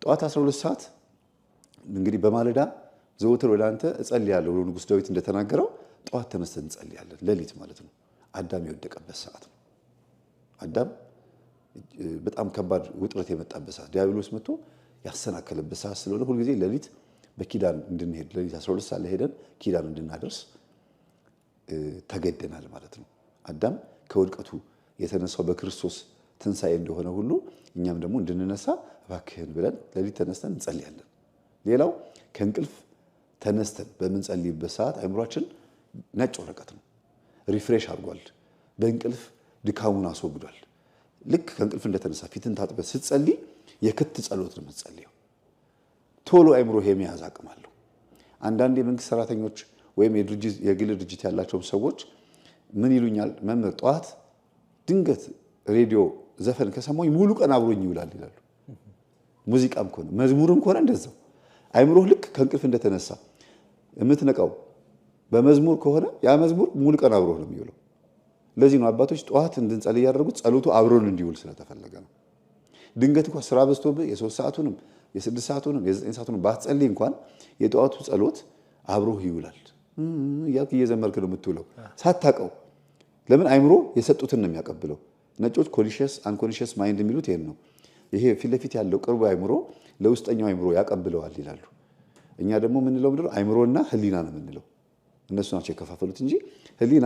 ጠዋት 12 ሰዓት እንግዲህ በማለዳ ዘወትር ወደ አንተ እጸልያለሁ ብሎ ንጉሥ ዳዊት እንደተናገረው ጠዋት ተነስተን እንጸልያለን። ሌሊት ማለት ነው። አዳም የወደቀበት ሰዓት ነው። አዳም በጣም ከባድ ውጥረት የመጣበት ሰዓት፣ ዲያብሎስ መጥቶ ያሰናከለበት ሰዓት ስለሆነ ሁልጊዜ ሌሊት በኪዳን እንድንሄድ ሌሊት 12 ሰዓት ላይ ሄደን ኪዳን እንድናደርስ ተገደናል ማለት ነው። አዳም ከውድቀቱ የተነሳው በክርስቶስ ትንሣኤ እንደሆነ ሁሉ እኛም ደግሞ እንድንነሳ እባክህን ብለን ሌሊት ተነስተን እንጸልያለን። ሌላው ከእንቅልፍ ተነስተን በምንጸልይበት ሰዓት አእምሯችን ነጭ ወረቀት ነው፣ ሪፍሬሽ አድርጓል። በእንቅልፍ ድካሙን አስወግዷል። ልክ ከእንቅልፍ እንደተነሳ ፊትን ታጥበህ ስትጸልይ የክት ጸሎት ነው የምትጸልየው። ቶሎ አእምሮ የመያዝ አቅም አለው። አንዳንድ የመንግስት ሰራተኞች ወይም የግል ድርጅት ያላቸውም ሰዎች ምን ይሉኛል፣ መምህር ጠዋት ድንገት ሬዲዮ ዘፈን ከሰማኝ ሙሉ ቀን አብሮኝ ይውላል ይላሉ። ሙዚቃም ከሆነ መዝሙርም ከሆነ እንደዛው አእምሮህ ልክ ከእንቅልፍ እንደተነሳ የምትነቃው በመዝሙር ከሆነ ያ መዝሙር ሙሉ ቀን አብሮህ ነው የሚውለው። ለዚህ ነው አባቶች ጠዋት እንድንጸልይ ያደረጉት፣ ጸሎቱ አብሮን እንዲውል ስለተፈለገ ነው። ድንገት እንኳን ስራ በዝቶብህ የ3 ሰዓቱንም የ6 ሰዓቱንም የ9 ሰዓቱንም ባትጸልይ እንኳን የጠዋቱ ጸሎት አብሮህ ይውላል። እያልክ እየዘመርክ ነው የምትውለው ሳታውቀው። ለምን አእምሮ የሰጡትን ነው የሚያቀብለው። ነጮች ኮንሺየስ አንኮንሺየስ ማይንድ የሚሉት ይሄን ነው። ይሄ ፊት ለፊት ያለው ቅርቡ አእምሮ ለውስጠኛው አእምሮ ያቀብለዋል ይላሉ። እኛ ደግሞ የምንለው ምንድነው? አእምሮና ህሊና ነው የምንለው። እነሱ ናቸው የከፋፈሉት እንጂ ህሊና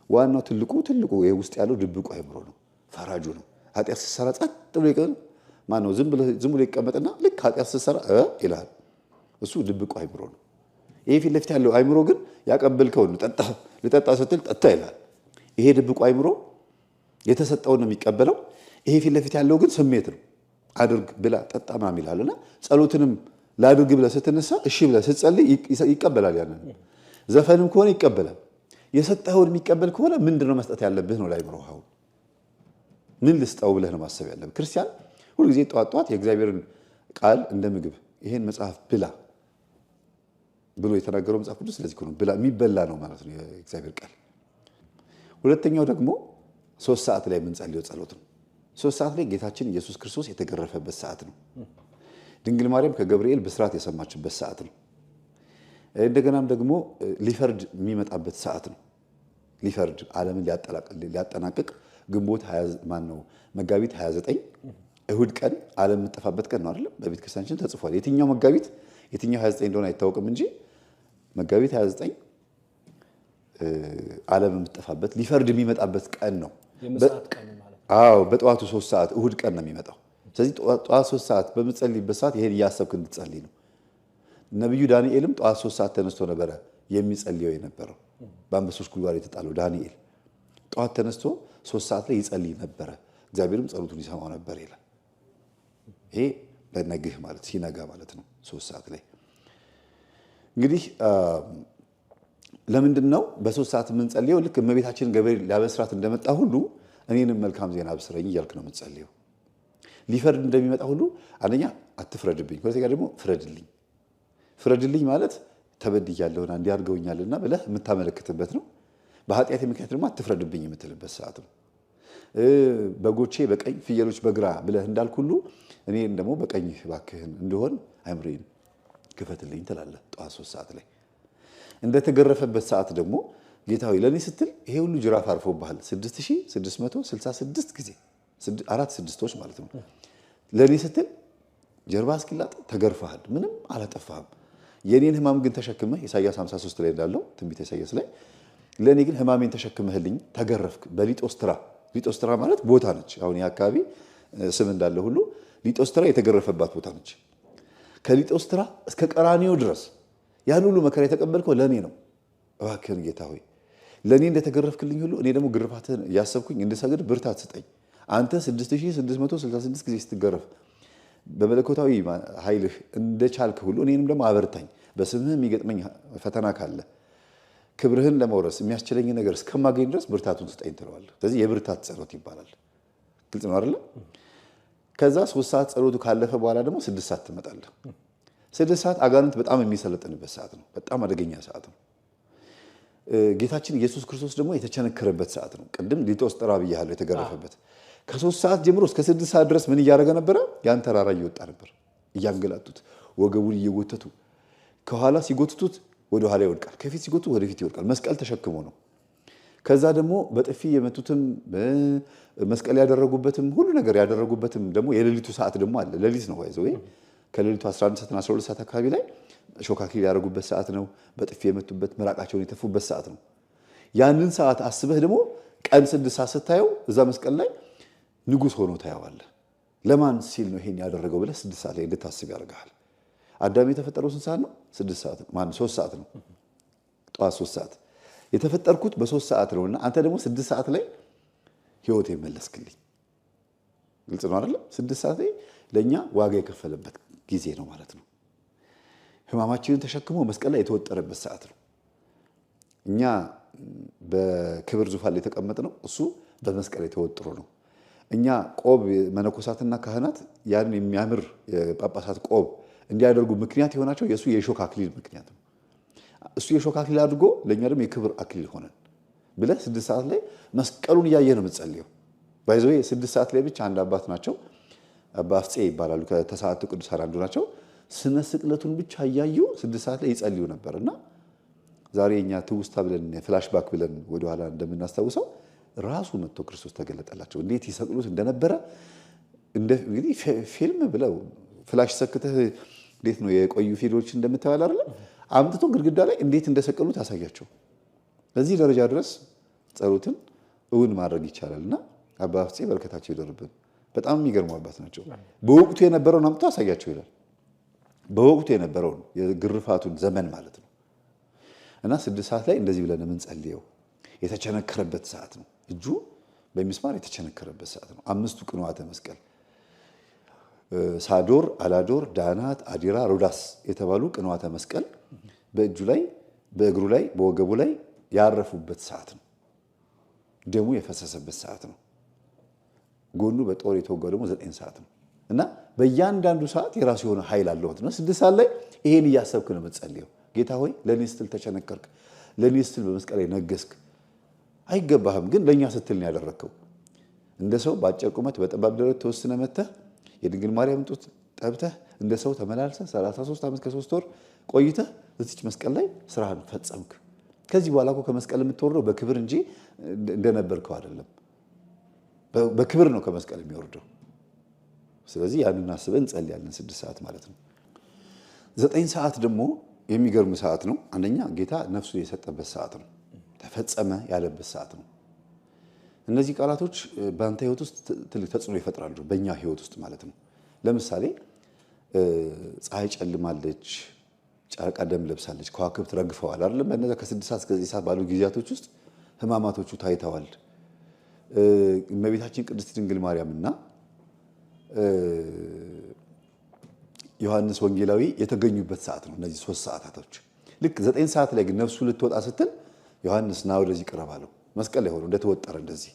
ዋናው ትልቁ ይሄ ውስጥ ያለው ድብቁ አእምሮ ነው፣ ፈራጁ ነው። ኃጢአት ስትሰራ ጸጥ ብሎ ይቀር ማነው? ዝም ብሎ ይቀመጥና ልክ ኃጢአት ስትሰራ ይላል። እሱ ድብቁ አእምሮ ነው። ይሄ ፊት ለፊት ያለው አእምሮ ግን ያቀበልከውን ልጠጣ ስትል ጠጣ ይላል። ይሄ ድብቁ አእምሮ የተሰጠውን ነው የሚቀበለው። ይሄ ፊት ለፊት ያለው ግን ስሜት ነው። አድርግ ብላ ጠጣ ምናምን ይላልና ጸሎትንም ላድርግ ብለህ ስትነሳ እሺ ብለህ ስትጸልይ ይቀበላል። ያንን ዘፈንም ከሆነ ይቀበላል። የሰጠኸውን የሚቀበል ከሆነ ምንድነው መስጠት ያለብህ ነው ለአእምሮህ። አሁን ምን ልስጠው ብለህ ነው ማሰብ ያለብህ። ክርስቲያን ሁልጊዜ ጧት የእግዚአብሔርን ቃል እንደ ምግብ ይሄን መጽሐፍ ብላ ብሎ የተናገረው መጽሐፍ ቅዱስ ስለዚህ ነው ብላ የሚበላ ነው ማለት ነው የእግዚአብሔር ቃል። ሁለተኛው ደግሞ 3 ሰዓት ላይ የምንጸልየው ጸሎት ነው። 3 ሰዓት ላይ ጌታችን ኢየሱስ ክርስቶስ የተገረፈበት ሰዓት ነው። ድንግል ማርያም ከገብርኤል ብስራት የሰማችበት ሰዓት ነው። እንደገናም ደግሞ ሊፈርድ የሚመጣበት ሰዓት ነው። ሊፈርድ ዓለምን ሊያጠናቅቅ ግንቦት መጋቢት 29 እሁድ ቀን ዓለም የምትጠፋበት ቀን ነው አይደል? በቤተ ክርስቲያናችን ተጽፏል። የትኛው መጋቢት የትኛው 29 እንደሆነ አይታወቅም እንጂ መጋቢት 29 ዓለም የምትጠፋበት ሊፈርድ የሚመጣበት ቀን ነው። አዎ በጠዋቱ 3 ሰዓት እሁድ ቀን ነው የሚመጣው። ስለዚህ ጠዋት 3 ሰዓት በምትጸልይበት ሰዓት ይሄን እያሰብክ እንድትጸልይ ነው። ነብዩ ዳንኤልም ጠዋት 3 ሰዓት ተነስቶ ነበረ የሚጸልየው የነበረው። በአንበሶች ጉድጓድ የተጣለው ዳንኤል ጠዋት ተነስቶ 3 ሰዓት ላይ ይጸልይ ነበረ፣ እግዚአብሔርም ጸሎቱን ይሰማው ነበር ይላል። ይሄ በነግህ ማለት ሲነጋ ማለት ነው 3 ሰዓት ላይ። እንግዲህ ለምንድን ነው በ3 ሰዓት የምንጸልየው? ልክ እመቤታችን ገብርኤል ሊያበስራት እንደመጣ ሁሉ እኔንም መልካም ዜና አብስረኝ እያልክ ነው የምትጸልየው። ሊፈርድ እንደሚመጣ ሁሉ አንደኛ አትፍረድብኝ፣ ሁለተኛ ደግሞ ፍረድልኝ ማለት ተበድያለሁና እንዲያርገውኛልና ብለህ የምታመለክትበት ነው። በኃጢአት ምክንያት ደግሞ አትፍረድብኝ የምትልበት ሰዓት ነው። በጎቼ በቀኝ ፍየሎች በግራ ብለህ እንዳልክ ሁሉ እኔን ደግሞ በቀኝ እባክህን እንደሆን አእምሮዬን ክፈትልኝ ትላለህ ጠዋት 3 ሰዓት ላይ። እንደተገረፈበት ሰዓት ደግሞ ጌታ ሆይ ለእኔ ስትል ይሄ ሁሉ ጅራፍ አርፎብሃል 6666 ጊዜ 4 ስድስቶች ማለት ነው። ለእኔ ስትል ጀርባ እስኪላጥ ተገርፈሃል፣ ምንም አላጠፋህም። የኔን ህማም ግን ተሸክመህ ኢሳይያስ 53 ላይ እንዳለው ትንቢተ ኢሳይያስ ላይ ለእኔ ግን ህማሜን ተሸክመህልኝ ተገረፍክ በሊጦስትራ። ሊጦስትራ ማለት ቦታ ነች። አሁን የአካባቢ ስም እንዳለ ሁሉ ሊጦስትራ የተገረፈባት ቦታ ነች። ከሊጦስትራ እስከ ቀራኒዮ ድረስ ያን ሁሉ መከራ የተቀበልከው ለእኔ ነው። እባክህን ጌታ ሆይ ለእኔ እንደተገረፍክልኝ ሁሉ እኔ ደግሞ ግርፋትህን እያሰብኩኝ እንድሰግድ ብርታት ስጠኝ። አንተ 6666 ጊዜ ስትገረፍ በመለኮታዊ ኃይልህ እንደቻልክ ሁሉ እኔንም ደግሞ አበርታኝ። በስምህ የሚገጥመኝ ፈተና ካለ ክብርህን ለመውረስ የሚያስችለኝ ነገር እስከማገኝ ድረስ ብርታቱን ስጠኝ ትለዋለህ። ስለዚህ የብርታት ጸሎት ይባላል። ግልጽ ነው አይደል? ከዛ 3 ሰዓት ጸሎቱ ካለፈ በኋላ ደግሞ 6 ሰዓት ትመጣለህ። 6 ሰዓት አጋንንት በጣም የሚሰለጥንበት ሰዓት ነው። በጣም አደገኛ ሰዓት ነው። ጌታችን ኢየሱስ ክርስቶስ ደግሞ የተቸነከረበት ሰዓት ነው። ቅድም ሊጦስጥራ ብያለሁ የተገረፈበት። ከ3 ሰዓት ጀምሮ እስከ 6 ሰዓት ድረስ ምን እያደረገ ነበረ? ያን ተራራ እየወጣ ነበር፣ እያንገላቱት ወገቡን እየጎተቱ ከኋላ ሲጎትቱት ወደ ኋላ ይወድቃል፣ ከፊት ሲጎትቱት ወደ ፊት ይወድቃል። መስቀል ተሸክሞ ነው። ከዛ ደግሞ በጥፊ የመቱትም መስቀል ያደረጉበትም ሁሉ ነገር ያደረጉበትም ደግሞ የሌሊቱ ሰዓት ደግሞ አለ። ሌሊት ነው ይዘው ከሌሊቱ 11 ሰዓት እና 12 ሰዓት አካባቢ ላይ ሾካኪል ያደረጉበት ሰዓት ነው። በጥፊ የመቱበት ምራቃቸውን የተፉበት ሰዓት ነው። ያንን ሰዓት አስበህ ደግሞ ቀን 6 ሰዓት ስታየው እዛ መስቀል ላይ ንጉሥ ሆኖ ታየዋለህ። ለማን ሲል ነው ይሄን ያደረገው ብለህ 6 ሰዓት ላይ እንድታስብ ያደርጋል። አዳም የተፈጠረው ስንት ሰዓት ነው? 6 ሰዓት ነው። ማን 3 ሰዓት ነው። ጠዋት 3 ሰዓት የተፈጠርኩት በ3 ሰዓት ነውና አንተ ደግሞ 6 ሰዓት ላይ ህይወት የመለስክልኝ። ግልጽ ነው አይደል? 6 ሰዓት ላይ ለኛ ዋጋ የከፈለበት ጊዜ ነው ማለት ነው። ህማማችንን ተሸክሞ መስቀል ላይ የተወጠረበት ሰዓት ነው። እኛ በክብር ዙፋን ላይ የተቀመጥነው እሱ በመስቀል ላይ ተወጥሮ ነው። እኛ ቆብ መነኮሳትና ካህናት ያን የሚያምር የጳጳሳት ቆብ እንዲያደርጉ ምክንያት የሆናቸው የሱ የሾህ አክሊል ምክንያት ነው። እሱ የሾህ አክሊል አድርጎ ለኛ ደግሞ የክብር አክሊል ሆነን ብለህ 6 ሰዓት ላይ መስቀሉን እያየህ ነው የምትጸልየው። ባይዘው 6 ሰዓት ላይ ብቻ አንድ አባት ናቸው፣ አባ አፍጼ ይባላሉ። ከተሰዓቱ ቅዱሳን አንዱ ናቸው። ስነ ስቅለቱን ብቻ እያዩ 6 ሰዓት ላይ ይጸልዩ ነበርና ዛሬ እኛ ትውስታ ብለን ፍላሽባክ ብለን ወደኋላ እንደምናስታውሰው ራሱ መጥቶ ክርስቶስ ተገለጠላቸው። እንዴት ይሰቅሉት እንደነበረ እንግዲህ ፊልም ብለው ፍላሽ ሰክተህ እንዴት ነው የቆዩ ፊልሞች እንደምታያል አይደል? አምጥቶ ግድግዳ ላይ እንዴት እንደሰቀሉት አሳያቸው። በዚህ ደረጃ ድረስ ጸሎትን እውን ማድረግ ይቻላልና አባ አፍጼ በረከታቸው ይደርብን። በጣም የሚገርሙ አባት ናቸው። በወቅቱ የነበረውን አምጥቶ አሳያቸው ይላል። በወቅቱ የነበረውን የግርፋቱን ዘመን ማለት ነው። እና 6 ሰዓት ላይ እንደዚህ ብለን የምንጸልየው የተቸነከረበት ሰዓት ነው። እጁ በሚስማር የተቸነከረበት ሰዓት ነው። 5ቱ ቅንዋተ መስቀል ሳዶር፣ አላዶር፣ ዳናት፣ አዲራ፣ ሮዳስ የተባሉ ቅንዋተ መስቀል በእጁ ላይ፣ በእግሩ ላይ፣ በወገቡ ላይ ያረፉበት ሰዓት ነው። ደሙ የፈሰሰበት ሰዓት ነው። ጎኑ በጦር የተወጋው ደግሞ 9 ሰዓት ነው። እና በእያንዳንዱ ሰዓት የራሱ የሆነ ኃይል አለው ነው። 6 ሰዓት ላይ ይሄን እያሰብክ ነው የምትጸልየው። ጌታ ሆይ ለኔ ስትል ተቸነከርክ፣ ለኔ ስትል በመስቀል ላይ ነገስክ። አይገባህም፣ ግን ለኛ ስትል ነው ያደረከው። እንደ ሰው በአጭር ቁመት በጠባብ ደረት ተወስነ መተህ የድንግል ማርያም ጡት ጠብተህ እንደ ሰው ተመላልሰህ 33 ዓመት ከ3 ወር ቆይተህ እዚች መስቀል ላይ ስራህን ፈጸምክ። ከዚህ በኋላ እኮ ከመስቀል የምትወርደው በክብር እንጂ እንደነበርከው አይደለም። በክብር ነው ከመስቀል የሚወርደው። ስለዚህ ያንን አስበን እንጸልያለን 6 ሰዓት ማለት ነው። 9 ሰዓት ደግሞ የሚገርም ሰዓት ነው። አንደኛ ጌታ ነፍሱን የሰጠበት ሰዓት ነው። ተፈጸመ ያለበት ሰዓት ነው። እነዚህ ቃላቶች በአንተ ህይወት ውስጥ ትልቅ ተጽዕኖ ይፈጥራሉ፣ በእኛ ህይወት ውስጥ ማለት ነው። ለምሳሌ ፀሐይ ጨልማለች፣ ጨረቃ ደም ለብሳለች፣ ከዋክብት ረግፈዋል አይደለም? በእነዛ ከ6 ሰዓት እስከ 9 ሰዓት ባሉ ጊዜያቶች ውስጥ ህማማቶቹ ታይተዋል። እመቤታችን ቅድስት ድንግል ማርያምና ዮሐንስ ወንጌላዊ የተገኙበት ሰዓት ነው። እነዚህ 3 ሰዓታቶች ልክ 9 ሰዓት ላይ ግን ነፍሱ ልትወጣ ስትል ዮሐንስ ና ወደዚህ ቅረብ አለው። መስቀል ላይ ሆኖ እንደተወጠረ እንደዚህ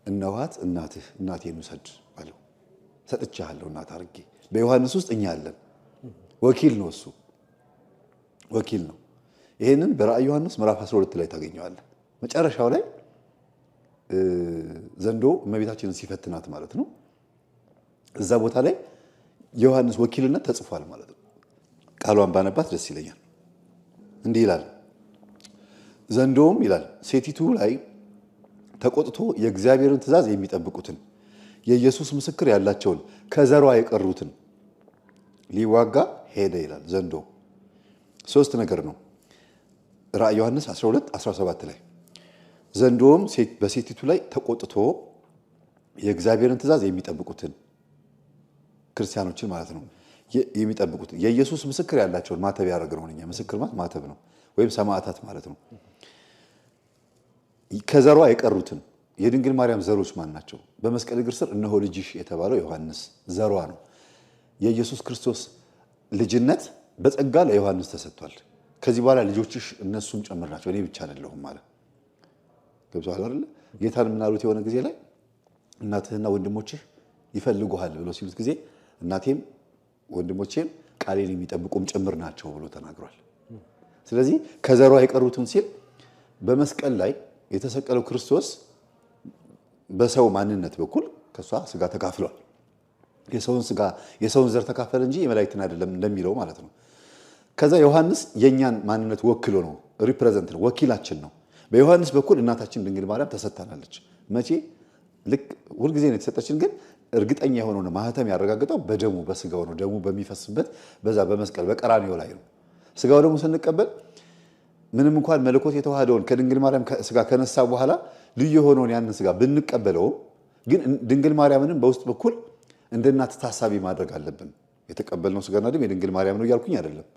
እነኋት እናትህ፣ እናቴን ውሰድ አለው። ሰጥቻለሁ እናት አድርጌ። በዮሐንስ ውስጥ እኛ አለን። ወኪል ነው እሱ፣ ወኪል ነው። ይሄንን በራእይ ዮሐንስ ምዕራፍ 12 ላይ ታገኘዋለህ። መጨረሻው ላይ ዘንዶ እመቤታችንን ሲፈትናት ማለት ነው። እዛ ቦታ ላይ የዮሐንስ ወኪልነት ተጽፏል ማለት ነው። ቃሏን ባነባት ደስ ይለኛል። እንዲህ ይላል፣ ዘንዶውም ይላል ሴቲቱ ላይ ተቆጥቶ የእግዚአብሔርን ትእዛዝ የሚጠብቁትን የኢየሱስ ምስክር ያላቸውን ከዘሯ የቀሩትን ሊዋጋ ሄደ ይላል። ዘንዶ 3 ነገር ነው። ራእይ ዮሐንስ 12:17 ላይ ዘንዶውም በሴቲቱ ላይ ተቆጥቶ የእግዚአብሔርን ትእዛዝ የሚጠብቁትን ክርስቲያኖችን ማለት ነው የሚጠብቁትን የኢየሱስ ምስክር ያላቸውን ማተብ ያደረገው ነው። ምስክር ማለት ማተብ ነው፣ ወይም ሰማዕታት ማለት ነው። ከዘሯ የቀሩትን የድንግል ማርያም ዘሮች ማን ናቸው? በመስቀል እግር ስር እነሆ ልጅሽ የተባለው ዮሐንስ ዘሯ ነው። የኢየሱስ ክርስቶስ ልጅነት በጸጋ ለዮሐንስ ተሰጥቷል። ከዚህ በኋላ ልጆችሽ እነሱም ጨምር ናቸው፣ እኔ ብቻ አይደለሁም ማለት ገብቶሃል አይደል? ጌታን ምናሉት የሆነ ጊዜ ላይ እናትህና ወንድሞችህ ይፈልጉሃል ብሎ ሲሉት ጊዜ እናቴም ወንድሞቼም ቃሌን የሚጠብቁም ጭምር ናቸው ብሎ ተናግሯል። ስለዚህ ከዘሯ የቀሩትን ሲል በመስቀል ላይ የተሰቀለው ክርስቶስ በሰው ማንነት በኩል ከሷ ስጋ ተካፍሏል። የሰውን ዘር ተካፈለ እንጂ የመላእክትን አይደለም እንደሚለው ማለት ነው። ከዛ ዮሐንስ የኛን ማንነት ወክሎ ነው ሪፕሬዘንት ነው ወኪላችን ነው። በዮሐንስ በኩል እናታችን ድንግል ማርያም ተሰጥታናለች። መቼ ልክ ሁልጊዜ ነው የተሰጠችን፣ ግን እርግጠኛ የሆነው ማህተም ያረጋግጠው በደሙ በስጋው ነው። ደሙ በሚፈስበት በዛ በመስቀል በቀራንዮ ላይ ነው። ስጋው ደግሞ ስንቀበል ምንም እንኳን መለኮት የተዋሃደውን ከድንግል ማርያም ስጋ ከነሳ በኋላ ልዩ የሆነውን ያንን ስጋ ብንቀበለው፣ ግን ድንግል ማርያምንም በውስጥ በኩል እንደ እናት ታሳቢ ማድረግ አለብን። የተቀበልነው ስጋና ደም የድንግል ማርያም ነው እያልኩኝ አይደለም።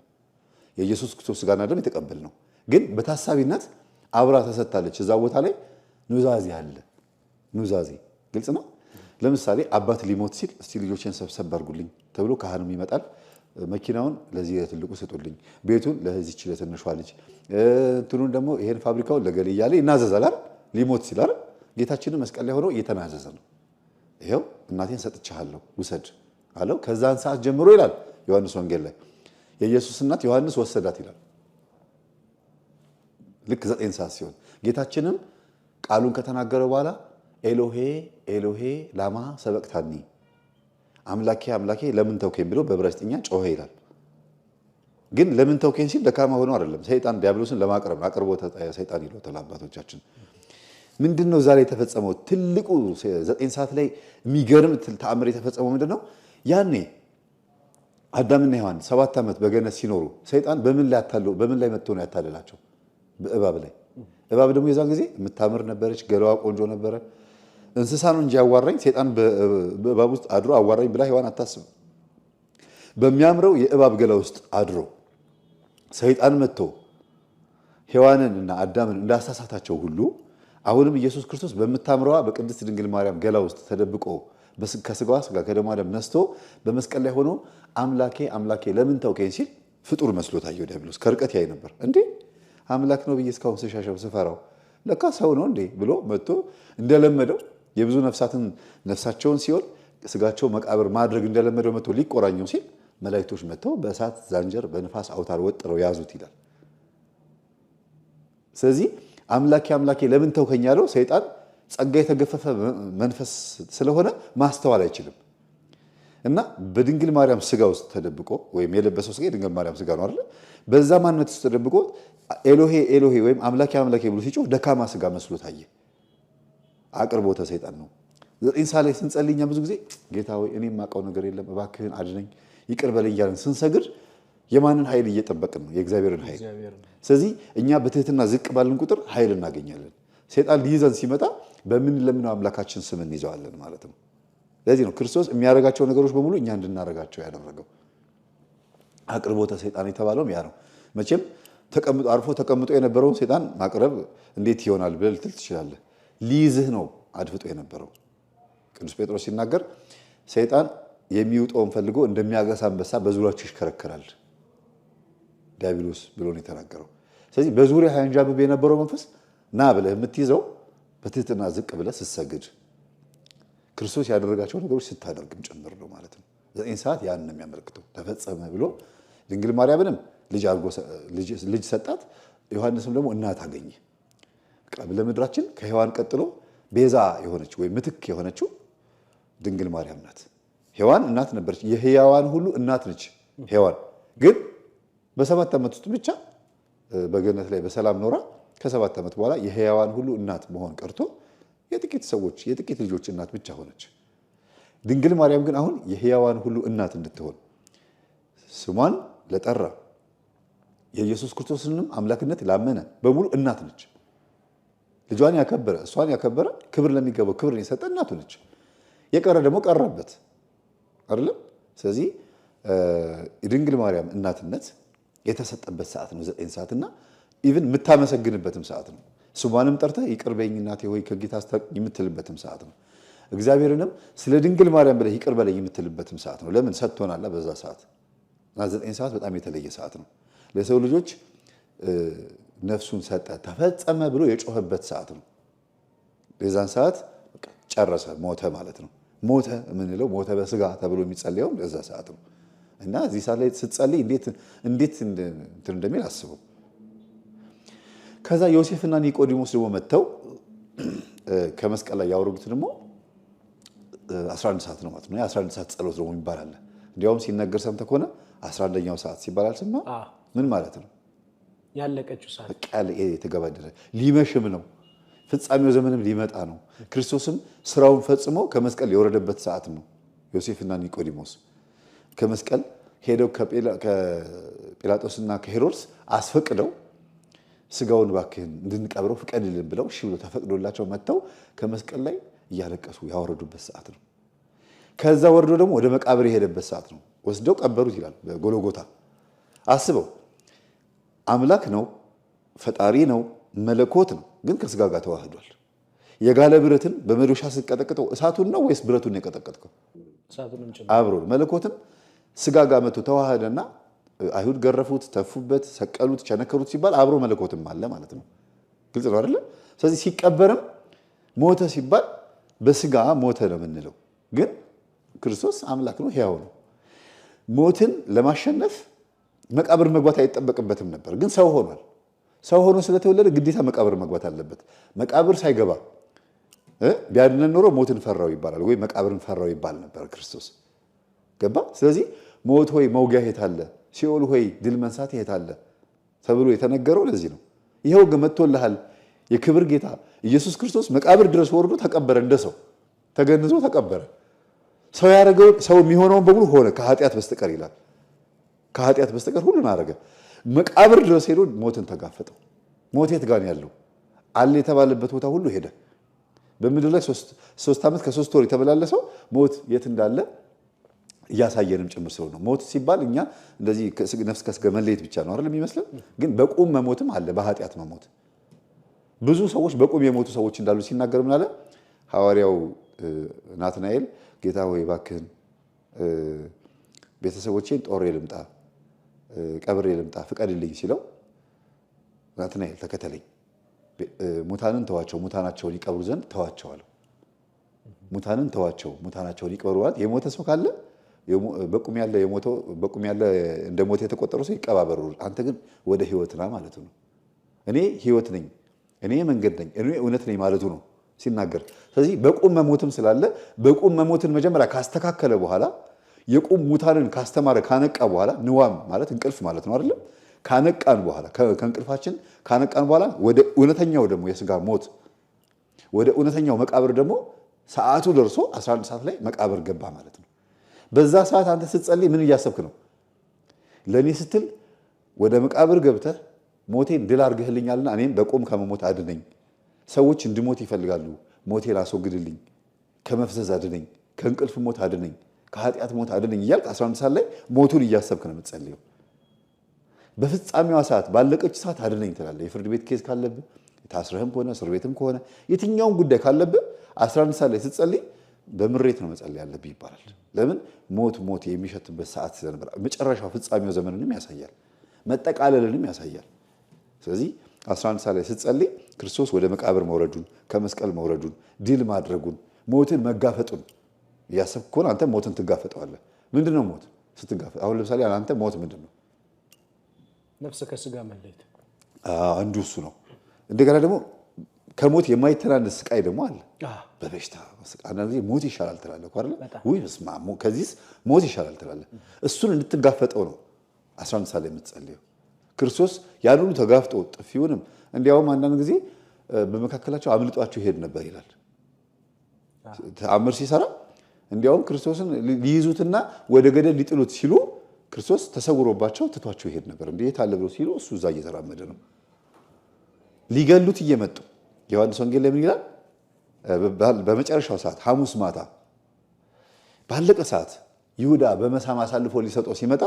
የኢየሱስ ክርስቶስ ስጋና ደም የተቀበልነው ግን በታሳቢነት አብራ ተሰጥታለች። እዛ ቦታ ላይ ኑዛዜ አለ። ኑዛዜ ግልጽ ነው። ለምሳሌ አባት ሊሞት ሲል እስቲ ልጆችን ሰብሰብ አድርጉልኝ ተብሎ ካህኑም ይመጣል። መኪናውን ለዚህ ለትልቁ ስጡልኝ፣ ቤቱን ለዚህች ለትንሿ ልጅ፣ እንትኑን ደግሞ ይሄን ፋብሪካውን ለገሌ እያለ ይናዘዛል አይደል? ሊሞት ሲል አይደል? ጌታችንን መስቀል ላይ ሆኖ እየተናዘዘ ነው። ይሄው እናቴን ሰጥቻለሁ ውሰድ አለው። ከዛን ሰዓት ጀምሮ ይላል ዮሐንስ ወንጌል ላይ የኢየሱስ እናት ዮሐንስ ወሰዳት ይላል። ልክ 9 ሰዓት ሲሆን ጌታችንም ቃሉን ከተናገረ በኋላ ኤሎሄ ኤሎሄ ላማ ሰበቅታኒ፣ አምላኬ አምላኬ ለምን ተውከኝ ብሎ በዕብራይስጥኛ ጮኸ ይላል። ግን ለምን ተውከኝ ሲል ደካማ ሆኖ አይደለም፣ ሰይጣን ዲያብሎስን ለማቅረብ ነው። አቅርቦተ ሰይጣን ይሉታል አባቶቻችን። ምንድነው ዛሬ የተፈጸመው? ትልቁ 9 ሰዓት ላይ የሚገርም ተአምር የተፈጸመው ምንድነው? ያኔ አዳምና ሔዋን 7 ዓመት በገነት ሲኖሩ ሰይጣን በምን ላይ መጥቶ ነው ያታለላቸው? በእባብ ላይ። እባብ ደግሞ የዛን ጊዜ የምታምር ነበረች፣ ገላዋ ቆንጆ ነበረ። እንስሳ ነው እንጂ ያዋራኝ ሰይጣን በእባብ ውስጥ አድሮ አዋራኝ ብላ ሔዋን አታስብ። በሚያምረው የእባብ ገላ ውስጥ አድሮ ሰይጣን መጥቶ ሔዋንን እና አዳምን እንዳሳሳታቸው ሁሉ አሁንም ኢየሱስ ክርስቶስ በምታምረዋ በቅድስት ድንግል ማርያም ገላ ውስጥ ተደብቆ ከስጋዋ ስጋ ከደሟ ደም ነስቶ በመስቀል ላይ ሆኖ አምላኬ አምላኬ ለምን ተውከኝ ሲል ፍጡር መስሎ ታየው ዲያብሎስ። ከርቀት ያይ ነበር። እንዴ አምላክ ነው ብዬ እስካሁን ስሻሸው ስፈራው ለካ ሰው ነው እንዴ ብሎ መጥቶ እንደለመደው የብዙ ነፍሳትን ነፍሳቸውን ሲኦል ስጋቸው መቃብር ማድረግ እንደለመደው መጥቶ ሊቆራኘው ሲል መላእክቶች መጥተው በእሳት ዛንጀር በንፋስ አውታር ወጥረው ያዙት ይላል። ስለዚህ አምላኬ አምላኬ ለምን ተውከኝ ያለው ሰይጣን ጸጋ የተገፈፈ መንፈስ ስለሆነ ማስተዋል አይችልም እና በድንግል ማርያም ስጋ ውስጥ ተደብቆ ወይም የለበሰው ስጋ የድንግል ማርያም ስጋ ነው አይደል? በዛ ማንነት ውስጥ ተደብቆ ኤሎሄ ኤሎሄ ወይም አምላኬ አምላኬ ብሎ ሲጮህ ደካማ ስጋ መስሎ ታየ። አቅርቦተ ሰይጣን ነው። 9 ሰዓት ላይ ስንጸልይ እኛ ብዙ ጊዜ ጌታ ሆይ እኔ የማውቀው ነገር የለም እባክህን አድነኝ ይቅር በለኝ እያልን ስንሰግድ የማንን ኃይል እየጠበቅን ነው? የእግዚአብሔርን ኃይል። ስለዚህ እኛ በትህትና ዝቅ ባልን ቁጥር ኃይል እናገኛለን። ሰይጣን ሊይዘን ሲመጣ በምንለምነው አምላካችን ስም እንይዘዋለን ማለት ነው። ለዚህ ነው ክርስቶስ የሚያደርጋቸው ነገሮች በሙሉ እኛ እንድናደርጋቸው ያደረገው። አቅርቦተ ሰይጣን የተባለውም ያ ነው። መቼም አርፎ ተቀምጦ የነበረውን ሰይጣን ማቅረብ እንዴት ይሆናል ብለህ ልትል ትችላለህ። ሊይዝህ ነው አድፍጦ የነበረው። ቅዱስ ጴጥሮስ ሲናገር ሰይጣን የሚውጠውን ፈልጎ እንደሚያገሳ አንበሳ በዙሪያችሁ ይሽከረከራል ዲያብሎስ ብሎ ነው የተናገረው። ስለዚህ በዙሪያ ያንዣብብ የነበረው መንፈስ ና ብለህ የምትይዘው በትህትና ዝቅ ብለህ ስትሰግድ ክርስቶስ ያደረጋቸው ነገሮች ስታደርግም ጭምር ነው ማለት ነው። 9 ሰዓት ያን ነው የሚያመለክተው። ተፈጸመ ብሎ ድንግል ማርያምንም ልጅ ሰጣት። ዮሐንስም ደግሞ እናት አገኘ። ለምድራችን ከሔዋን ቀጥሎ ቤዛ የሆነች ወይ ምትክ የሆነችው ድንግል ማርያም ናት። ሔዋን እናት ነበረች፣ የሕያዋን ሁሉ እናት ነች። ሔዋን ግን በ7 ዓመት ውስጥ ብቻ በገነት ላይ በሰላም ኖራ ከ7 ዓመት በኋላ የሕያዋን ሁሉ እናት መሆን ቀርቶ የጥቂት ሰዎች የጥቂት ልጆች እናት ብቻ ሆነች። ድንግል ማርያም ግን አሁን የሕያዋን ሁሉ እናት እንድትሆን ስሟን ለጠራ የኢየሱስ ክርስቶስንም አምላክነት ላመነ በሙሉ እናት ነች። ልጇን ያከበረ እሷን ያከበረ ክብር ለሚገባው ክብርን የሰጠ እናቱ ነች። የቀረ ደግሞ ቀረበት አይደለም። ስለዚህ የድንግል ማርያም እናትነት የተሰጠበት ሰዓት ነው 9 ሰዓት እና ኢቭን የምታመሰግንበትም ሰዓት ነው። ስሟንም ጠርተህ ይቅር በይኝ እናቴ ሆይ ከጌታ አስታርቂኝ የምትልበትም ሰዓት ነው። እግዚአብሔርንም ስለ ድንግል ማርያም ብለህ ይቅር በለኝ የምትልበትም ሰዓት ነው። ለምን ሰጥቶናል በዛ ሰዓት እና 9 ሰዓት በጣም የተለየ ሰዓት ነው። ለሰው ልጆች ነፍሱን ሰጠ ተፈጸመ ብሎ የጮኸበት ሰዓት ነው። የዛን ሰዓት ጨረሰ ሞተ ማለት ነው። ሞተ የምንለው ሞተ በስጋ ተብሎ የሚጸልየው በዛ ሰዓት ነው እና እዚህ ሰዓት ላይ ስትጸልይ እንዴት እንደሚል አስበው። ከዛ ዮሴፍና ኒቆዲሞስ ደግሞ መጥተው ከመስቀል ላይ ያወረዱት ደግሞ 11 ሰዓት ነው ማለት ነው። 11 ሰዓት ጸሎት ነው ይባላል። እንዲያውም ሲነገር ሰምተህ ከሆነ 11ኛው ሰዓት ሲባል አልሰማህም? ምን ማለት ነው? ያለቀችው ሰዓት በቃ የተገባደደ ሊመሽም ነው። ፍጻሜው ዘመንም ሊመጣ ነው። ክርስቶስም ስራውን ፈጽሞ ከመስቀል የወረደበት ሰዓት ነው። ዮሴፍና ኒቆዲሞስ ከመስቀል ሄደው ከጲላጦስና ከሄሮድስ አስፈቅደው ስጋውን እባክህን እንድንቀብረው ፍቀድልን ብለው እሺ ብሎ ተፈቅዶላቸው መጥተው ከመስቀል ላይ እያለቀሱ ያወረዱበት ሰዓት ነው። ከዛ ወርዶ ደግሞ ወደ መቃብር የሄደበት ሰዓት ነው። ወስደው ቀበሩት ይላል በጎልጎታ። አስበው፣ አምላክ ነው፣ ፈጣሪ ነው፣ መለኮት ነው፣ ግን ከስጋ ጋር ተዋህዷል። የጋለ ብረትን በመዶሻ ስትቀጠቅጠው እሳቱን ነው ወይስ ብረቱን የቀጠቀጥከው? አብሮ መለኮትም ስጋ ጋር መጥቶ ተዋህደና አይሁድ ገረፉት፣ ተፉበት፣ ሰቀሉት፣ ቸነከሩት ሲባል አብሮ መለኮትም አለ ማለት ነው። ግልጽ ነው አይደለ? ስለዚህ ሲቀበርም ሞተ ሲባል በስጋ ሞተ ነው የምንለው፣ ግን ክርስቶስ አምላክ ነው፣ ሕያው ነው። ሞትን ለማሸነፍ መቃብር መግባት አይጠበቅበትም ነበር፣ ግን ሰው ሆኗል። ሰው ሆኖ ስለተወለደ ግዴታ መቃብር መግባት አለበት። መቃብር ሳይገባ ቢያድነን ኖሮ ሞትን ፈራው ይባላል፣ ወይ መቃብርን ፈራው ይባል ነበር። ክርስቶስ ገባ። ስለዚህ ሞት ሆይ መውጊያ የት አለ? ሲኦል ሆይ ድል መንሳት የት አለ ተብሎ የተነገረው ለዚህ ነው። ይኸው ግን መጥቶልሃል። የክብር ጌታ ኢየሱስ ክርስቶስ መቃብር ድረስ ወርዶ ተቀበረ፣ እንደ ሰው ተገንዞ ተቀበረ። ሰው ያደረገው ሰው የሚሆነውን በሙሉ ሆነ ከኃጢአት በስተቀር ይላል። ከኃጢአት በስተቀር ሁሉን አደረገ። መቃብር ድረስ ሄዶ ሞትን ተጋፈጠው። ሞት የት ጋር ያለው አለ የተባለበት ቦታ ሁሉ ሄደ። በምድር ላይ 3 ዓመት ከ3 ወር የተመላለሰው ሞት የት እንዳለ እያሳየንም ጭምር ስለሆነ ሞት ሲባል እኛ እንደዚህ ነፍስ ከስጋ መለየት ብቻ ነው አይደል የሚመስለን፣ ግን በቁም መሞትም አለ። በኃጢአት መሞት ብዙ ሰዎች በቁም የሞቱ ሰዎች እንዳሉ ሲናገር ምን አለ ሐዋርያው ናትናኤል፣ ጌታ ሆይ እባክህን ቤተሰቦቼን ጦሬ ልምጣ ቀብሬ ልምጣ ፍቀድልኝ ሲለው፣ ናትናኤል ተከተለኝ፣ ሙታንን ተዋቸው፣ ሙታናቸውን ይቀብሩ ዘንድ ተዋቸዋለሁ። ሙታንን ተዋቸው፣ ሙታናቸውን ይቀብሩ ማለት የሞተ ሰው ካለ በቁም ያለ እንደ ሞት የተቆጠሩ ሰው ይቀባበሩ፣ አንተ ግን ወደ ህይወት ና ማለቱ ነው። እኔ ህይወት ነኝ፣ እኔ መንገድ ነኝ፣ እኔ እውነት ነኝ ማለቱ ነው ሲናገር። ስለዚህ በቁም መሞትም ስላለ በቁም መሞትን መጀመሪያ ካስተካከለ በኋላ የቁም ሙታንን ካስተማረ ካነቃ በኋላ ንዋም ማለት እንቅልፍ ማለት ነው አይደለም። ካነቃን በኋላ ከእንቅልፋችን ካነቃን በኋላ ወደ እውነተኛው ደግሞ የስጋ ሞት ወደ እውነተኛው መቃብር ደግሞ ሰዓቱ ደርሶ 11 ሰዓት ላይ መቃብር ገባ ማለት ነው። በዛ ሰዓት አንተ ስትጸልይ ምን እያሰብክ ነው? ለእኔ ስትል ወደ መቃብር ገብተህ ሞቴን ድል አድርገህልኛልና እኔም በቁም ከመሞት አድነኝ። ሰዎች እንድሞት ይፈልጋሉ፣ ሞቴን አስወግድልኝ፣ ከመፍዘዝ አድነኝ፣ ከእንቅልፍ ሞት አድነኝ፣ ከኃጢአት ሞት አድነኝ እያልክ 11 ሰዓት ላይ ሞቱን እያሰብክ ነው የምትጸልየው። በፍጻሜዋ ሰዓት ባለቀች ሰዓት አድነኝ ትላለህ። የፍርድ ቤት ኬዝ ካለብህ፣ ታስረህም ከሆነ እስር ቤትም ከሆነ የትኛውን ጉዳይ ካለብህ 11 ሰዓት ላይ ስትጸልይ በምሬት ነው መጸለይ ያለብህ ይባላል። ለምን? ሞት የሚሸትበት ሰዓት ስለነበር መጨረሻው ፍጻሜው ዘመንንም ያሳያል፣ መጠቃለልንም ያሳያል። ስለዚህ 11 ሰዓት ላይ ስትጸልይ ክርስቶስ ወደ መቃብር መውረዱን፣ ከመስቀል መውረዱን፣ ድል ማድረጉን፣ ሞትን መጋፈጡን እያሰብክ ከሆነ አንተ ሞትን ትጋፈጠዋለህ። ምንድን ነው ሞት ስትጋፈጥ? አሁን ለምሳሌ አንተ ሞት ምንድን ነው? ነፍስ ከስጋ መለየት አንዱ እሱ ነው። እንደገና ደግሞ ከሞት የማይተናነስ ስቃይ ደግሞ አለ። በበሽታ አንዳንድ ጊዜ ሞት ይሻላል ትላለህ እኮ አይደለ? ውይ በስመ አብ ከዚህስ ሞት ይሻላል ትላለህ። እሱን እንድትጋፈጠው ነው 11 ሰዓት ላይ የምትጸልየው። ክርስቶስ ያን ሁሉ ተጋፍጦ ጥፊውንም እንዲያውም አንዳንድ ጊዜ በመካከላቸው አምልጧቸው ይሄድ ነበር ይላል። ተአምር ሲሰራ እንዲያውም ክርስቶስን ሊይዙትና ወደ ገደል ሊጥሉት ሲሉ ክርስቶስ ተሰውሮባቸው ትቷቸው ይሄድ ነበር። እንዴት አለ ብሎ ሲሉ እሱ እዛ እየተራመደ ነው። ሊገሉት እየመጡ ዮሐንስ ወንጌል ላይ ምን ይላል? በመጨረሻው ሰዓት ሐሙስ ማታ ባለቀ ሰዓት ይሁዳ በመሳም አሳልፎ ሊሰጠው ሲመጣ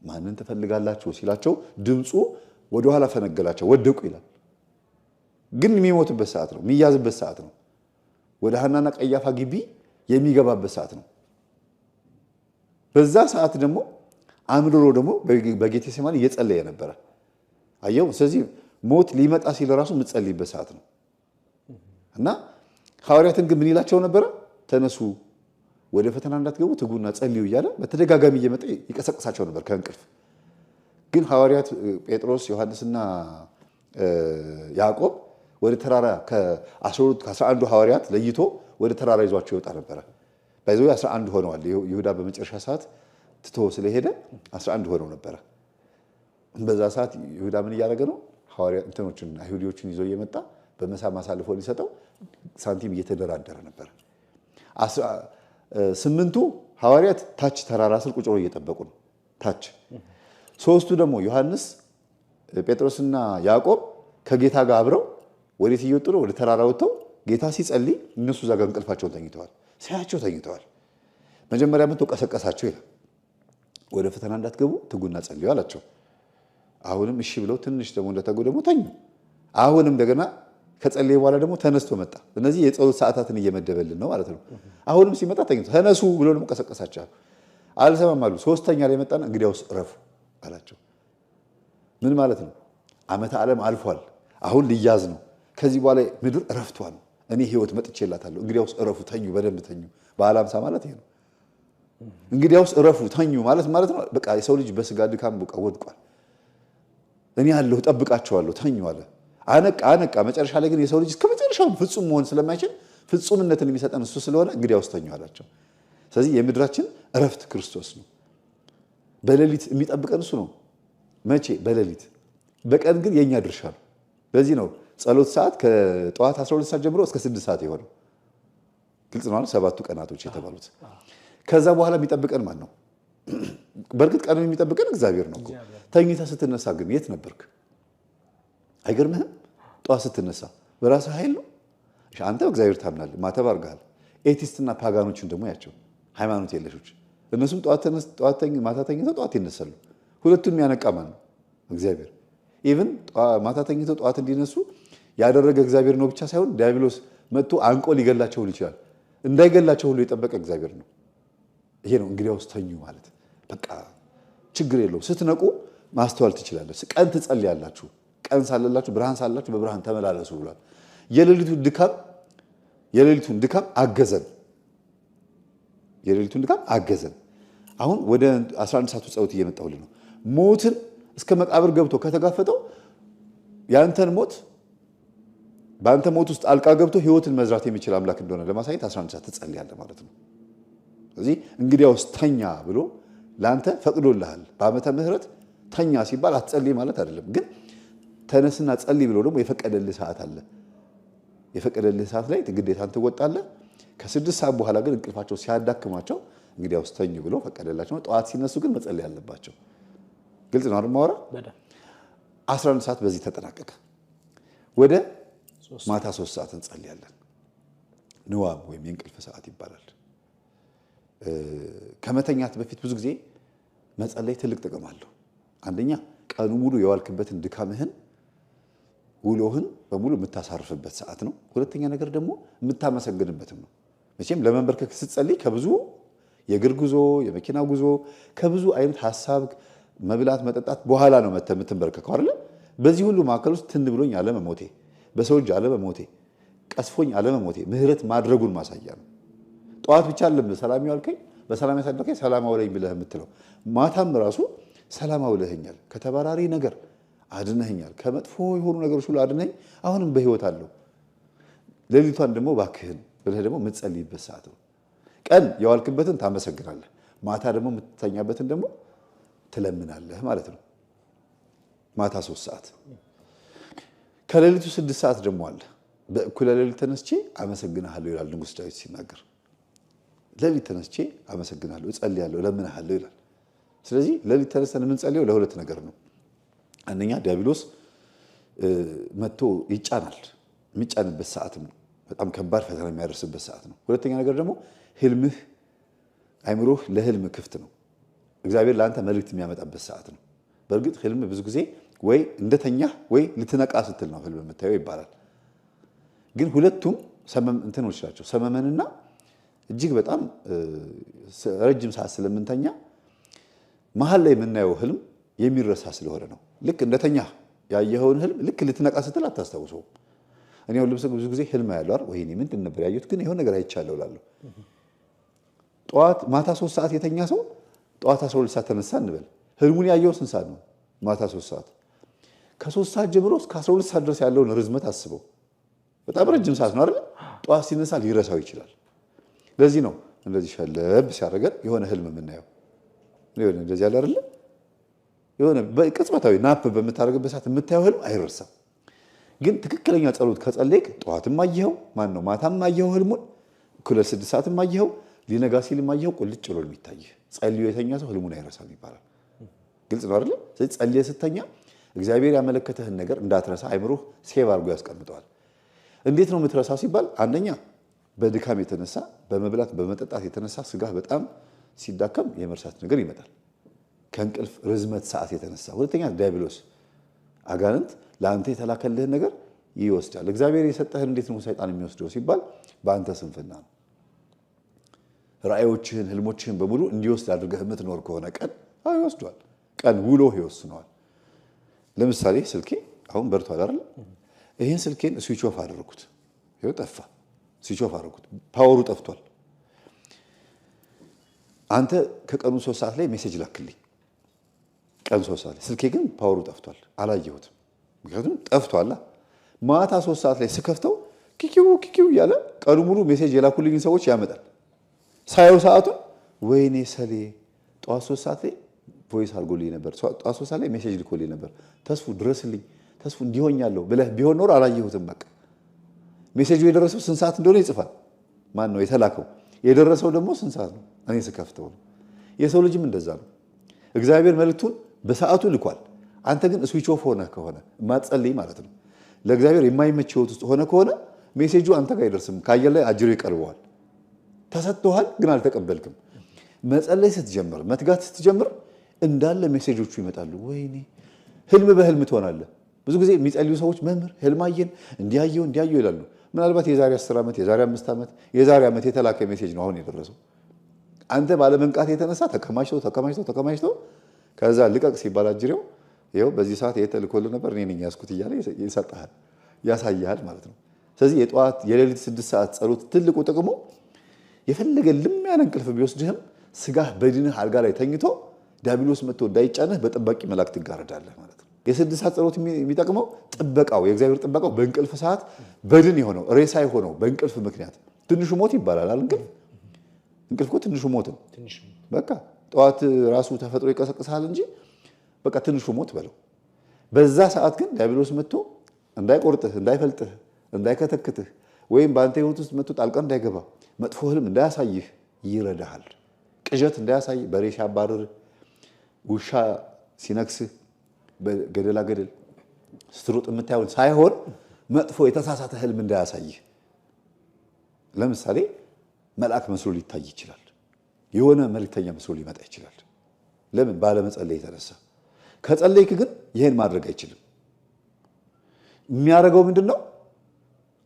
ማንን ትፈልጋላችሁ ሲላቸው ድምፁ ወደኋላ ፈነገላቸው፣ ወደቁ ይላል። ግን የሚሞትበት ሰዓት ነው፣ የሚያዝበት ሰዓት ነው። ወደ ሐናና ቀያፋ ግቢ የሚገባበት ሰዓት ነው። በዛ ሰዓት ደግሞ አምርሮ ደግሞ በጌቴሴማኒ እየጸለየ ነበረ። አየው። ስለዚህ ሞት ሊመጣ ሲል ራሱ የምትጸልይበት ሰዓት ነው። እና ሐዋርያትን ግን ምን ይላቸው ነበረ? ተነሱ፣ ወደ ፈተና እንዳትገቡ ትጉና ጸልዩ እያለ በተደጋጋሚ እየመጣ ይቀሰቅሳቸው ነበር ከእንቅልፍ። ግን ሐዋርያት ጴጥሮስ፣ ዮሐንስና ያዕቆብ ወደ ተራራ ከ11 ሐዋርያት ለይቶ ወደ ተራራ ይዟቸው ይወጣ ነበረ። ባይዘው 11 ሆነዋል። ይሁዳ በመጨረሻ ሰዓት ትቶ ስለሄደ 11 ሆነው ነበረ። በዛ ሰዓት ይሁዳ ምን እያደረገ ነው? ሐዋርያ እንትኖችን አይሁዲዎችን ይዞ እየመጣ በመሳም አሳልፎ ሊሰጠው ሳንቲም እየተደራደረ ነበር። 8ቱ ሐዋርያት ታች ተራራ ስር ቁጭ ብለው እየጠበቁ ነው። ታች 3ቱ ደግሞ ዮሐንስ፣ ጴጥሮስና ያዕቆብ ከጌታ ጋር አብረው ወዴት እየወጡ ነው? ወደ ተራራ ወጥተው ጌታ ሲጸልይ እነሱ እዛ ጋር እንቅልፋቸውን ተኝተዋል። ሳያቸው ተኝተዋል። መጀመሪያ መጥቶ ቀሰቀሳቸው ይላል። ወደ ፈተና እንዳትገቡ ትጉና ጸልዩ አላቸው። አሁንም እሺ ብለው ትንሽ ደግሞ እንደተጉ ደግሞ ተኙ። አሁንም እንደገና ከጸለየ በኋላ ደግሞ ተነስቶ መጣ። እነዚህ የጸሎት ሰዓታትን እየመደበልን ነው ማለት ነው። አሁንም ሲመጣ ተኝቶ ተነሱ ብሎ ደግሞ ቀሰቀሳቸው። አልሰማም አሉ። 3ኛ ላይ መጣና እንግዲያውስ እረፉ አላቸው። ምን ማለት ነው? ዓመተ ዓለም አልፏል። አሁን ሊያዝ ነው። ከዚህ በኋላ ምድር እረፍቷል። እኔ ህይወት መጥቼላታለሁ። እንግዲያውስ እረፉ፣ ተኙ፣ በደንብ ተኙ። በዓለ ሃምሳ ማለት ይሄ ነው። እንግዲያውስ እረፉ፣ ተኙ ማለት ነው። በቃ የሰው ልጅ በስጋ ድካም በቃ ወድቋል። እኔ ያለሁ ጠብቃቸዋለሁ፣ ተኙ አለ። አነቃ። መጨረሻ ላይ ግን የሰው ልጅ እስከ መጨረሻው ፍጹም መሆን ስለማይችል ፍጹምነትን የሚሰጠን እሱ ስለሆነ እንግዲያውስ ተኙ አላቸው። ስለዚህ የምድራችን እረፍት ክርስቶስ ነው። በሌሊት የሚጠብቀን እሱ ነው። መቼ? በሌሊት። በቀን ግን የኛ ድርሻ ነው። ለዚህ ነው ጸሎት ሰዓት ከጠዋት 12 ሰዓት ጀምሮ እስከ 6 ሰዓት የሆነው። ግልጽ ነው። 7ቱ ቀናቶች የተባሉት። ከዛ በኋላ የሚጠብቀን ማን ነው? በእርግጥ ቀኑን የሚጠብቀን እግዚአብሔር ነው እኮ። ተኝተህ ስትነሳ ግን የት ነበርክ? አይገርምህም? ጠዋት ስትነሳ በራስህ ኃይል ነው። አንተ በእግዚአብሔር ታምናለህ፣ ማተብ አድርገሃል። ኤቲስትና ፓጋኖችን ደግሞ ያቸው ሃይማኖት የለሾች፣ እነሱም ማታ ተኝተው ጠዋት ይነሳሉ። ሁለቱን የሚያነቃ ማን ነው? እግዚአብሔር። ኢቭን ማታ ተኝተው ጠዋት እንዲነሱ ያደረገ እግዚአብሔር ነው ብቻ ሳይሆን ዲያብሎስ መጥቶ አንቆ ሊገላቸው ሁሉ ይችላል። እንዳይገላቸው ሁሉ የጠበቀ እግዚአብሔር ነው። ይሄ ነው እንግዲያውስ ተኙ ማለት። በቃ ችግር የለውም። ስትነቁ ማስተዋል ትችላለች። ቀን ትጸልያላችሁ። ቀን ሳለላችሁ ብርሃን ሳላችሁ በብርሃን ተመላለሱ ብሏል። የሌሊቱን ድካም አገዘን። አሁን ወደ 11 ሰዓቱ ጸሎት እየመጣሁልህ ነው። ሞትን እስከ መቃብር ገብቶ ከተጋፈጠው ያንተን ሞት በአንተ ሞት ውስጥ አልቃ ገብቶ ህይወትን መዝራት የሚችል አምላክ እንደሆነ ለማሳየት 11 ሰዓት ትጸልያለህ ማለት ነው። ስለዚህ እንግዲያውስ ተኛ ብሎ ለአንተ ፈቅዶልሃል። በዓመተ ምሕረት ተኛ ሲባል አትጸልይ ማለት አይደለም። ግን ተነስና ጸልይ ብሎ ደግሞ የፈቀደልህ ሰዓት አለ። የፈቀደልህ ሰዓት ላይ ግዴታን ትወጣለህ። ከ6 ሰዓት በኋላ ግን እንቅልፋቸው ሲያዳክማቸው እንግዲያውስ ተኙ ብሎ ፈቀደላቸው። ጠዋት ሲነሱ ግን መጸለይ አለባቸው። ግልጽ ነው አይደል? ማውራ 11 ሰዓት በዚህ ተጠናቀቀ። ወደ ማታ 3 ሰዓት እንጸልያለን። ንዋም ወይም የእንቅልፍ ሰዓት ይባላል። ከመተኛት በፊት ብዙ ጊዜ መጸለይ ትልቅ ጥቅም አለው። አንደኛ ቀኑ ሙሉ የዋልክበትን ድካምህን ውሎህን በሙሉ የምታሳርፍበት ሰዓት ነው። ሁለተኛ ነገር ደግሞ የምታመሰግንበትም ነው። መቼም ለመንበርከክ ስትጸልይ ከብዙ የእግር ጉዞ፣ የመኪና ጉዞ፣ ከብዙ አይነት ሀሳብ መብላት መጠጣት በኋላ ነው የምትንበርከከው አይደል? በዚህ ሁሉ መካከል ውስጥ ትን ብሎኝ አለመሞቴ፣ በሰው እጅ አለመሞቴ፣ ቀስፎኝ አለመሞቴ ምህረት ማድረጉን ማሳያ ነው። ጠዋት ብቻ አይደለም ሰላም ያልከኝ፣ በሰላም ያሳደርከኝ ሰላም አውለኝ ብለህ የምትለው ማታም ራሱ ሰላም አውለኸኛል፣ ከተባራሪ ነገር አድነኸኛል፣ ከመጥፎ የሆኑ ነገሮች ሁሉ አድነኸኝ፣ አሁንም በህይወት አለው። ሌሊቷን ደግሞ እባክህን ብለህ ደግሞ የምትጸልይበት ሰዓት ነው። ቀን የዋልክበትን ታመሰግናለህ፣ ማታ ደግሞ የምትተኛበትን ደግሞ ትለምናለህ ማለት ነው። ማታ 3 ሰዓት። ከሌሊቱ 6 ሰዓት ደግሞ አለ። በእኩለ ሌሊት ተነስቼ አመሰግንሃለሁ ይላል ንጉሥ ዳዊት ሲናገር። ሌሊት ተነስቼ አመሰግንሃለሁ፣ እጸልያለሁ፣ እለምንሃለሁ ይላል። ስለዚህ ሌሊት ተነስተን የምንጸልየው ለሁለት ነገር ነው። አንደኛ ዲያብሎስ መጥቶ ይጫናል፣ የሚጫንበት ሰዓትም ነው። በጣም ከባድ ፈተና የሚያደርስበት ሰዓት ነው። ሁለተኛ ነገር ደግሞ ህልምህ፣ አይምሮህ ለህልም ክፍት ነው። እግዚአብሔር ለአንተ መልእክት የሚያመጣበት ሰዓት ነው። በእርግጥ ህልም ብዙ ጊዜ ወይ እንደተኛህ ወይ ልትነቃ ስትል ነው ህልም የምታየው ይባላል። ግን ሁለቱም እንትኖች ናቸው። ሰመመንና እጅግ በጣም ረጅም ሰዓት ስለምንተኛ መሀል ላይ የምናየው ህልም የሚረሳ ስለሆነ ነው። ልክ እንደተኛህ ያየኸውን ህልም ልክ ልትነቃ ስትል አታስታውሰውም። እኔ ሁሉ ብዙ ጊዜ ህልም ያለው አይደል? ወይኔ ምንድን ነበር ያየሁት? ግን ይሄን ነገር አይቻለሁ እላለሁ። ማታ 3 ሰዓት የተኛ ሰው ጠዋት 12 ሰዓት ተነሳ እንበል። ህልሙን ያየው ስንት ሰዓት ነው? ማታ 3 ሰዓት። ከ3 ሰዓት ጀምሮ እስከ 12 ሰዓት ድረስ ያለውን ርዝመት አስበው። በጣም ረጅም ሰዓት ነው አይደል? ጠዋት ሲነሳ ሊረሳው ይችላል። ለዚህ ነው እንደዚህ ሸለብ ሲያደርገን የሆነ ህልም የምናየው የሆነ እንደዚህ ያለ አይደለ የሆነ በቅጽበታዊ ናፕ በምታደርግበት ሰዓት የምታየው ህልም አይረሳም። ግን ትክክለኛ ጸሎት ከጸለይክ ጠዋትም አየኸው ማነው ማታም አየኸው ህልሙን እኩለ 6 ሰዓትም አየኸው ሊነጋ ሲልም አየኸው ቁልጭ ብሎ የሚታይህ ጸልዮ የተኛ ሰው ህልሙን አይረሳም ይባላል። ግልጽ ነው አይደል? ስለዚህ ጸልየ ስተኛ እግዚአብሔር ያመለከተህን ነገር እንዳትረሳ አይምሮህ ሴቭ አድርጎ ያስቀምጠዋል። እንዴት ነው የምትረሳው ሲባል አንደኛ በድካም የተነሳ በመብላት በመጠጣት የተነሳ ስጋህ በጣም ሲዳከም የመርሳት ነገር ይመጣል። ከእንቅልፍ ርዝመት ሰዓት የተነሳ ሁለተኛ ዲያብሎስ አጋንንት ለአንተ የተላከልህን ነገር ይወስዳል። እግዚአብሔር የሰጠህን እንዴት ነው ሰይጣን የሚወስደው ሲባል በአንተ ስንፍና ነው። ራእዮችህን ህልሞችህን በሙሉ እንዲወስድ አድርገህ የምትኖር ከሆነ ቀን ይወስዷል። ቀን ውሎ ይወስነዋል። ለምሳሌ ስልኬ አሁን በርቷል አይደል? ይሄን ስልኬን ስዊች ኦፍ አደረኩት። ይኸው ጠፋ። ስዊች ኦፍ አደረኩት። ፓወሩ ጠፍቷል። አንተ ከቀኑ 3 ሰዓት ላይ ሜሴጅ ላክልኝ። ቀን 3 ሰዓት ላይ ስልኬ ግን ፓወሩ ጠፍቷል። አላየሁትም። ምክንያቱም ጠፍቷል። ማታ 3 ሰዓት ላይ ስከፍተው ኪኪው እያለ ቀኑ ሙሉ ሜሴጅ የላኩልኝ ሰዎች ያመጣል። ሳየው ሰዓቱን ወይኔ ሰሌ ጠዋት 3 ሰዓት ላይ ቮይስ አድርጎልኝ ነበር። ጠዋት 3 ሰዓት ላይ ሜሴጅ ልኮልኝ ነበር። ተስፉ ድረስልኝ፣ ተስፉ እንዲሆኛለሁ ብለህ ቢሆን ኖር አላየሁትም። በቃ ሜሴጁ የደረሰው ስንት ሰዓት እንደሆነ ይጽፋል። ማን ነው የተላከው? የደረሰው ደግሞ ስንት ሰዓት ነው? እኔ ስከፍተው ነው። የሰው ልጅም እንደዛ ነው። እግዚአብሔር መልእክቱን በሰዓቱ ልኳል። አንተ ግን ስዊች ኦፍ ሆነ ከሆነ ማትጸልይ ማለት ነው። ለእግዚአብሔር የማይመች ህይወት ውስጥ ሆነ ከሆነ ሜሴጁ አንተ ጋር አይደርስም። ከአየር ላይ አጅሮ ይቀርበዋል። ተሰጥቶሃል፣ ግን አልተቀበልክም። መጸለይ ስትጀምር መትጋት ስትጀምር እንዳለ ሜሴጆቹ ይመጣሉ። ወይኔ ህልም በህልም ትሆናለህ። ብዙ ጊዜ የሚጸልዩ ሰዎች መምህር ህልም አየን እንዲያየው ይላሉ። ምናልባት የዛሬ 10 ዓመት የዛሬ 5 ዓመት የዛሬ ዓመት የተላከ ሜሴጅ ነው አሁን የደረሰው። አንተ ባለመንቃት የተነሳ ተከማችቶ ከዛ ልቀቅ ሲባል አጅሬው ይኸው በዚህ ሰዓት የተልኮልህ ነበር እኔ ነኝ ያስኩት እያለ ይሰጣል፣ ያሳያል ማለት ነው። ስለዚህ የጠዋት የሌሊት 6 ሰዓት ጸሎት ትልቁ ጥቅሙ የፈለገ ልም ያለ እንቅልፍ ቢወስድህም ስጋህ በድንህ አልጋ ላይ ተኝቶ ዲያብሎስ መጥቶ እንዳይጫነህ በጠባቂ መላእክት ትጋረዳለህ ማለት ነው። የ6 ሰዓት ጸሎት የሚጠቅመው ጥበቃው የእግዚአብሔር ጥበቃው በእንቅልፍ ሰዓት በድን የሆነው ሬሳ የሆነው በእንቅልፍ ምክንያት ትንሹ ሞት ይባላል አይደል? እንቅልፍ እኮ ትንሹ ሞት ነው። በቃ ጠዋት ራሱ ተፈጥሮ ይቀሰቅሳል እንጂ በቃ ትንሹ ሞት በለው። በዛ ሰዓት ግን ዲያብሎስ መጥቶ እንዳይቆርጥህ፣ እንዳይፈልጥህ፣ እንዳይከተክትህ ወይም በአንተ ህይወት ውስጥ መጥቶ ጣልቃ እንዳይገባ መጥፎ ህልም እንዳያሳይህ ይረዳሃል። ቅዠት እንዳያሳይ በሬ ሲያባርር፣ ውሻ ሲነክስህ፣ በገደላ ገደል ስትሮጥ የምታየውን ሳይሆን መጥፎ የተሳሳተ ህልም እንዳያሳይህ። ለምሳሌ መልአክ መስሎ ሊታይ ይችላል። የሆነ መልእክተኛ መስሎ ሊመጣ ይችላል። ለምን? ባለመጸለይ የተነሳ። ከጸለይክ ግን ይህን ማድረግ አይችልም። የሚያደርገው ምንድን ነው?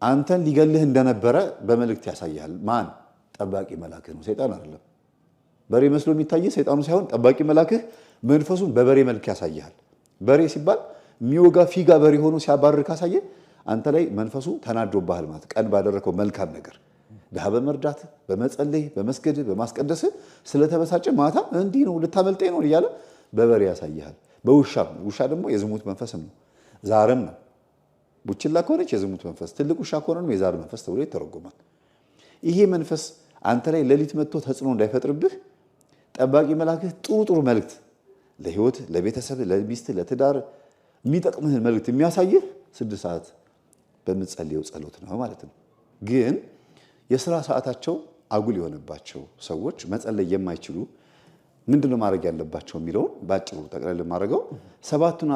አንተን ሊገልህ እንደነበረ በመልእክት ያሳያል። ማን? ጠባቂ መልአክህ ነው፣ ሰይጣን አይደለም። በሬ መስሎ የሚታይ ሰይጣኑ ሳይሆን ጠባቂ መልአክህ መንፈሱን በበሬ መልክ ያሳያል። በሬ ሲባል የሚወጋ ፊጋ በሬ ሆኖ ሲያባርር ካሳየ አንተ ላይ መንፈሱ ተናዶብሃል ማለት ቀን ባደረከው መልካም ነገር ድሃ በመርዳት በመጸለይ በመስገድ በማስቀደስ ስለተበሳጨ ማታ እንዲህ ነው ልታመልጠኝ ነው እያለ በበሬ ያሳያል። ውሻ ደግሞ የዝሙት መንፈስም ነው፣ ዛርም ነው። ቡችላ ከሆነች የዝሙት መንፈስ፣ ትልቅ ውሻ ከሆነ የዛር መንፈስ ተብሎ ይተረጎማል። ይሄ መንፈስ አንተ ላይ ሌሊት መጥቶ ተጽዕኖ እንዳይፈጥርብህ ጠባቂ መልአክህ ጥሩ መልእክት ለህይወት፣ ለቤተሰብ፣ ለሚስት፣ ለትዳር የሚጠቅምህን መልእክት የሚያሳይህ 6 ሰዓት በምትጸልየው ጸሎት ነው ማለት ነው። ግን የሥራ ሰዓታቸው አጉል የሆነባቸው ሰዎች መጸለይ የማይችሉ ምንድነው ማድረግ ያለባቸው የሚለውን ባጭሩ ጠቅለል ማድረገው 7ቱን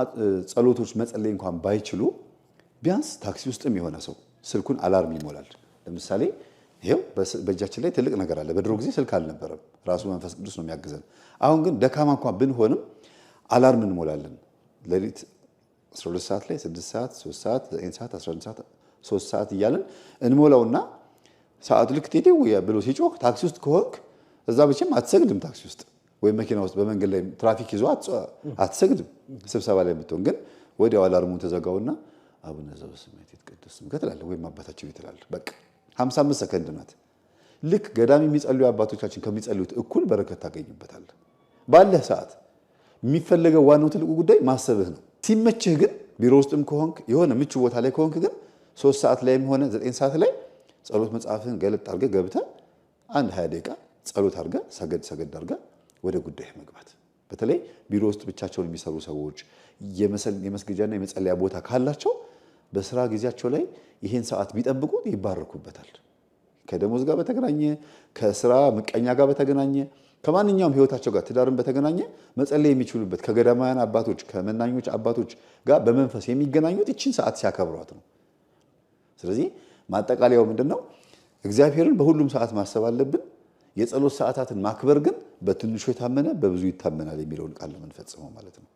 ጸሎቶች መጸለይ እንኳን ባይችሉ ቢያንስ ታክሲ ውስጥም የሆነ ሰው ስልኩን አላርም ይሞላል። ለምሳሌ ይሄው በእጃችን ላይ ትልቅ ነገር አለ። በድሮ ጊዜ ስልክ አልነበረም፣ ራሱ መንፈስ ቅዱስ ነው የሚያግዘን። አሁን ግን ደካማ እንኳን ብንሆንም አላርም እንሞላለን። ሌሊት 12 ሰዓት ላይ 6 ሰዓት 3 ሰዓት 9 ሰዓት 11 ሰዓት 3 ሰዓት እያለን እንሞላውና ሰዓቱ ልክ ቴቴው ብሎ ሲጮህ ታክሲ ውስጥ ከሆንክ እዛ መቼም አትሰግድም። ታክሲ ውስጥ ወይም መኪና ውስጥ በመንገድ ላይ ትራፊክ ይዞ አትሰግድም። ስብሰባ ላይ የምትሆን ግን ወዲያው አላርሙን ተዘጋውና አቡነ ዘበሰማያት ይትቀደስ ስምከ ትላለህ ወይም አባታችን ትላለህ። በቃ 55 ሰከንድ ናት። ልክ ገዳም የሚጸልዩ አባቶቻችን ከሚጸልዩት እኩል በረከት ታገኝበታለህ። ባለህ ሰዓት የሚፈለገው ዋናው ትልቁ ጉዳይ ማሰብህ ነው። ሲመችህ ግን ቢሮ ውስጥም ከሆንክ የሆነ ምቹ ቦታ ላይ ከሆንክ ግን 3 ሰዓት ላይም ሆነ 9 ሰዓት ላይ ጸሎት መጽሐፍን ገለጥ አድርገህ ገብተህ 1 20 ደቂቃ ጸሎት አድርገህ ሰገድ አድርገህ ወደ ጉዳይ መግባት። በተለይ ቢሮ ውስጥ ብቻቸውን የሚሰሩ ሰዎች የመስገጃና የመጸለያ ቦታ ካላቸው በስራ ጊዜያቸው ላይ ይሄን ሰዓት ቢጠብቁ ይባረኩበታል። ከደሞዝ ጋር በተገናኘ ከስራ ምቀኛ ጋር በተገናኘ ከማንኛውም ህይወታቸው ጋር ትዳርን በተገናኘ መጸለይ የሚችሉበት ከገዳማውያን አባቶች ከመናኞች አባቶች ጋር በመንፈስ የሚገናኙት ይችን ሰዓት ሲያከብሯት ነው። ስለዚህ ማጠቃለያው ምንድነው? እግዚአብሔርን በሁሉም ሰዓት ማሰብ አለብን። የጸሎት ሰዓታትን ማክበር ግን በትንሹ የታመነ በብዙ ይታመናል የሚለውን ቃል ለምንፈጽመው ማለት ነው።